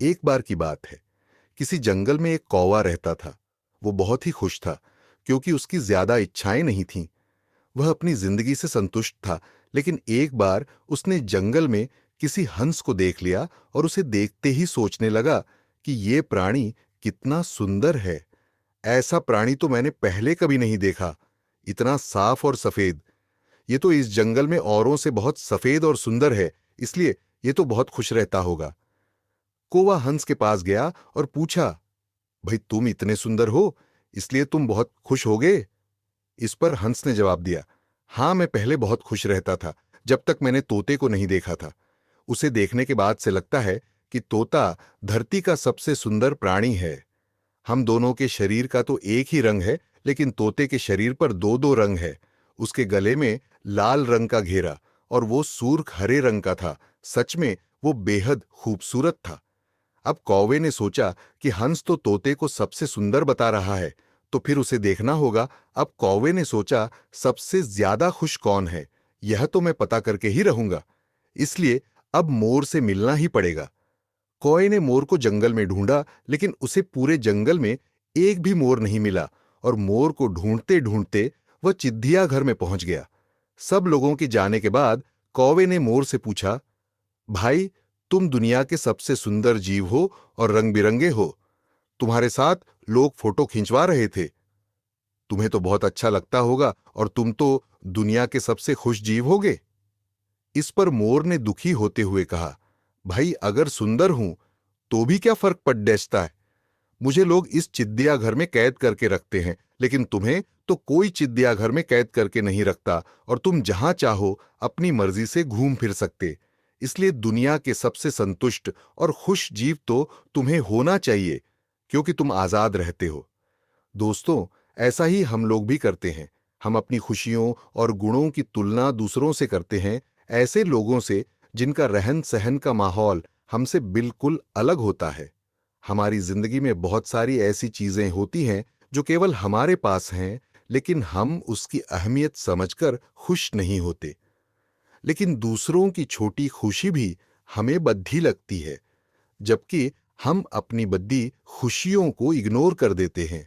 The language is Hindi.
एक बार की बात है, किसी जंगल में एक कौवा रहता था। वो बहुत ही खुश था, क्योंकि उसकी ज्यादा इच्छाएं नहीं थीं। वह अपनी जिंदगी से संतुष्ट था। लेकिन एक बार उसने जंगल में किसी हंस को देख लिया और उसे देखते ही सोचने लगा कि ये प्राणी कितना सुंदर है। ऐसा प्राणी तो मैंने पहले कभी नहीं देखा। इतना साफ और सफेद। ये तो इस जंगल में औरों से बहुत सफेद और सुंदर है, इसलिए ये तो बहुत खुश रहता होगा। कौवा हंस के पास गया और पूछा, भाई तुम इतने सुंदर हो, इसलिए तुम बहुत खुश होगे? इस पर हंस ने जवाब दिया, हां, मैं पहले बहुत खुश रहता था, जब तक मैंने तोते को नहीं देखा था। उसे देखने के बाद से लगता है कि तोता धरती का सबसे सुंदर प्राणी है। हम दोनों के शरीर का तो एक ही रंग है, लेकिन तोते के शरीर पर दो दो रंग है। उसके गले में लाल रंग का घेरा और वो सूर्ख हरे रंग का था। सच में वो बेहद खूबसूरत था। अब कौवे ने सोचा कि हंस तो तोते को सबसे सुंदर बता रहा है, तो फिर उसे देखना होगा। अब कौवे ने सोचा, सबसे ज्यादा खुश कौन है, यह तो मैं पता करके ही रहूंगा। इसलिए अब मोर से मिलना ही पड़ेगा। कौवे ने मोर को जंगल में ढूंढा, लेकिन उसे पूरे जंगल में एक भी मोर नहीं मिला। और मोर को ढूंढते ढूंढते वह चिड़िया घर में पहुंच गया। सब लोगों के जाने के बाद कौवे ने मोर से पूछा, भाई, तुम दुनिया के सबसे सुंदर जीव हो और रंग बिरंगे हो। तुम्हारे साथ लोग फोटो खिंचवा रहे थे। तुम्हें तो बहुत अच्छा लगता होगा और तुम तो दुनिया के सबसे खुश जीव होगे। इस पर मोर ने दुखी होते हुए कहा, भाई, अगर सुंदर हूं तो भी क्या फर्क पड़ डेसता है। मुझे लोग इस चिड़िया घर में कैद करके रखते हैं, लेकिन तुम्हें तो कोई चिड़िया घर में कैद करके नहीं रखता और तुम जहां चाहो अपनी मर्जी से घूम फिर सकते। इसलिए दुनिया के सबसे संतुष्ट और खुश जीव तो तुम्हें होना चाहिए, क्योंकि तुम आजाद रहते हो। दोस्तों, ऐसा ही हम लोग भी करते हैं। हम अपनी खुशियों और गुणों की तुलना दूसरों से करते हैं, ऐसे लोगों से जिनका रहन सहन का माहौल हमसे बिल्कुल अलग होता है। हमारी जिंदगी में बहुत सारी ऐसी चीजें होती हैं जो केवल हमारे पास हैं, लेकिन हम उसकी अहमियत समझकर खुश नहीं होते। लेकिन दूसरों की छोटी खुशी भी हमें बद्धी लगती है, जबकि हम अपनी बद्दी खुशियों को इग्नोर कर देते हैं।